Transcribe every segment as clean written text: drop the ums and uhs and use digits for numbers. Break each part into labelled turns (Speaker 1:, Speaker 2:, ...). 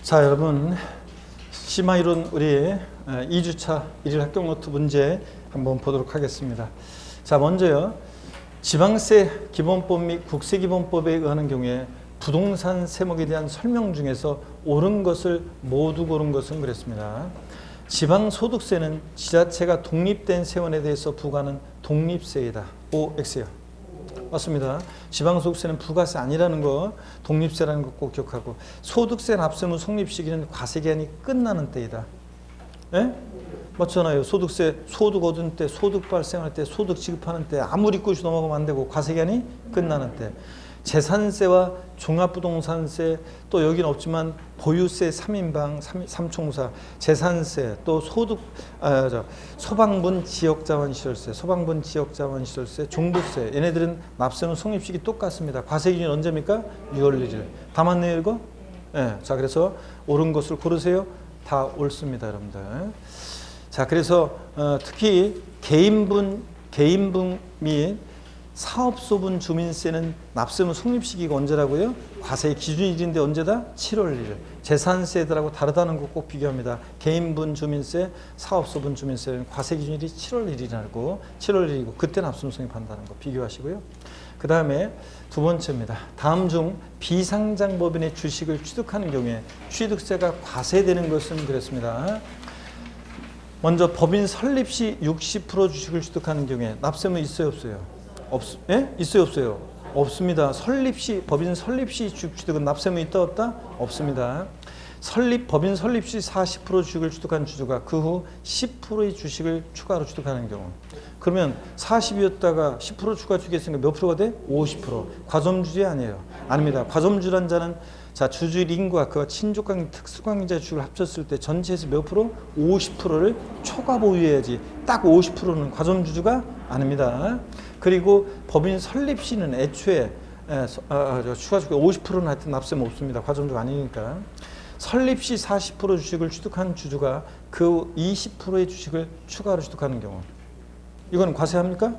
Speaker 1: 자, 여러분, 심화이론 우리 2주차 일일 합격 노트 문제 한번 보도록 하겠습니다. 자, 먼저요. 지방세 기본법 및 국세기본법에 의하는 경우에 부동산 세목에 대한 설명 중에서 옳은 것을 모두 고른 것은 그랬습니다. 지방소득세는 지자체가 독립된 세원에 대해서 부과하는 독립세이다. OX요. 맞습니다. 지방소득세는 부가세 아니라는 거, 독립세라는 거 꼭 기억하고, 소득세 납세 후 성립 시기는 과세기한이 끝나는 때이다. 예? 맞잖아요. 소득세, 소득 얻은 때, 소득 발생할 때, 소득 지급하는 때, 아무리 꾸시 넘어가면 안 되고, 과세기한이 끝나는 때. 재산세와 종합부동산세, 또 여기는 없지만 보유세 3인방, 3총사, 재산세, 또 소득, 소방분 지역자원시설세, 소방분 지역자원시설세, 종부세, 얘네들은 납세 후 성립시기 똑같습니다. 과세기준 언제입니까? 6월 1일. 다 맞네요, 이거? 예. 자, 그래서 옳은 것을 고르세요. 다 옳습니다, 여러분들. 자, 그래서 특히 개인분 및 사업소분 주민세는 납세 후 성립시기가 언제라고요? 과세의 기준일인데 언제다? 7월 1일. 재산세들하고 다르다는 거 꼭 비교합니다. 개인분 주민세, 사업소분 주민세는 과세 기준일이 7월 1일이라고 7월 1일이고 그때 납세 후 성립한다는 거 비교하시고요. 그 다음에 두 번째입니다. 다음 중 비상장법인의 주식을 취득하는 경우에 취득세가 과세되는 것은 그랬습니다. 먼저 법인 설립 시 60% 주식을 취득하는 경우에 납세무 있어요, 없어요? 예? 있어요, 없어요? 없습니다. 법인 설립 시 주식 취득은 납세무 있다, 없다? 없습니다. 법인 설립 시 40% 주식을 취득한 주주가 그 후 10%의 주식을 추가로 취득하는 경우. 그러면 40이었다가 10% 추가 주겠으니까 몇 프로가 돼? 50%. 과점주지 아니에요. 아닙니다. 과점주란 자는 자, 주주의 인과 그와 친족관계, 특수관계자 주식을 합쳤을 때 전체에서 몇 프로? 50%를 초과 보유해야지. 딱 50%는 과점주주가 아닙니다. 그리고 법인 설립 시는 애초에 추가 주식 50%는 하여튼 납세는 없습니다. 과점주가 아니니까. 설립 시 40% 주식을 취득한 주주가 그 20%의 주식을 추가로 취득하는 경우. 이건 과세합니까? 네.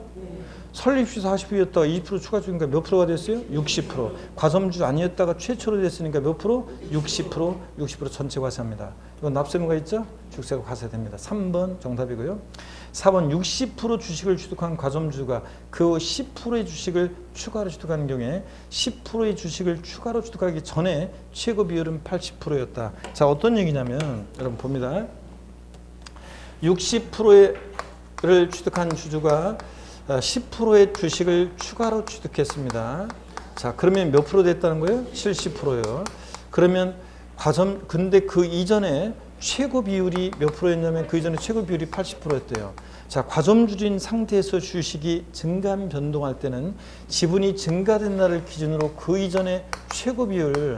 Speaker 1: 설립 시 40%였다가 20% 추가 주니까 몇 프로가 됐어요? 60%. 과점주 아니었다가 최초로 됐으니까 몇 프로? 60% 전체 과세합니다. 이건 납세무가 있죠? 주식세가 과세됩니다. 3번 정답이고요. 4번 60% 주식을 취득한 과점주가 그 10%의 주식을 추가로 취득하는 경우에 10%의 주식을 추가로 취득하기 전에 최고 비율은 80%였다. 자, 어떤 얘기냐면 여러분 봅니다. 60%를 취득한 주주가 10%의 주식을 추가로 취득했습니다. 자, 그러면 몇 프로 됐다는 거예요? 70%요. 그러면 근데 그 이전에 최고 비율이 몇 프로였냐면 그 이전에 최고 비율이 80%였대요. 자, 과점주주인 상태에서 주식이 증감 변동할 때는 지분이 증가된 날을 기준으로 그 이전에 최고 비율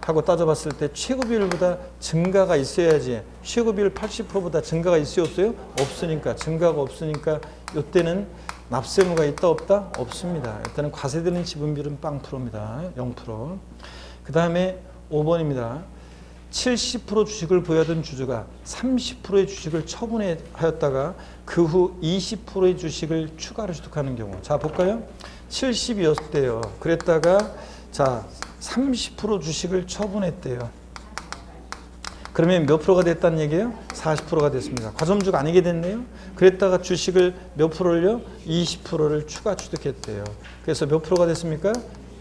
Speaker 1: 하고 따져봤을 때 최고 비율보다 증가가 있어야지. 최고 비율 80%보다 증가가 있어요, 없어요? 없으니까. 증가가 없으니까 이때는 납세무가 있다, 없다? 없습니다. 일단은 과세되는 지분 비율은 0%입니다. 0%. 그 다음에 5번입니다. 70% 주식을 보유하던 주주가 30%의 주식을 처분하였다가 그 후 20%의 주식을 추가로 취득하는 경우. 자, 볼까요? 70이었대요. 그랬다가 자, 30% 주식을 처분했대요. 그러면 몇 프로가 됐다는 얘기예요? 40%가 됐습니다. 과점주가 아니게 됐네요. 그랬다가 주식을 몇 프로를요? 20%를 추가 취득했대요. 그래서 몇 프로가 됐습니까?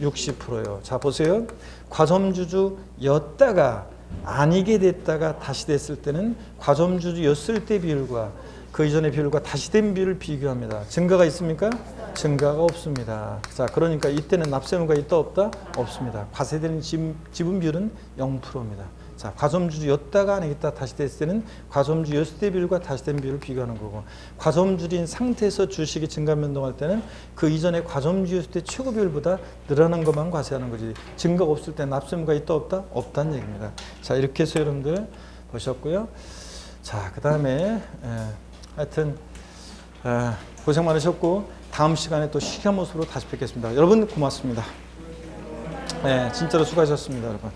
Speaker 1: 60%요. 자, 보세요. 과점주주였다가 아니게 됐다가 다시 됐을 때는 과점주주였을 때 비율과 그 이전의 비율과 다시 된 비율을 비교합니다. 증가가 있습니까? 증가가 없습니다. 자, 그러니까 이때는 납세무가 있다, 없다? 없습니다. 과세되는 지분 비율은 0%입니다. 자, 과점주주였다가 아니겠다 다시 됐을 때는 과점주였을 때 비율과 다시 된 비율을 비교하는 거고, 과점주인 상태에서 주식이 증감 변동할 때는 그 이전에 과점주였을 때 최고 비율보다 늘어난 것만 과세하는 거지. 증가가 없을 때 납세무가 있다, 없다? 없다는 얘기입니다. 자, 이렇게 해서 여러분들 보셨고요. 자, 그 다음에 하여튼 고생 많으셨고 다음 시간에 또 시간 모습으로 다시 뵙겠습니다. 여러분 고맙습니다. 진짜로 수고하셨습니다, 여러분.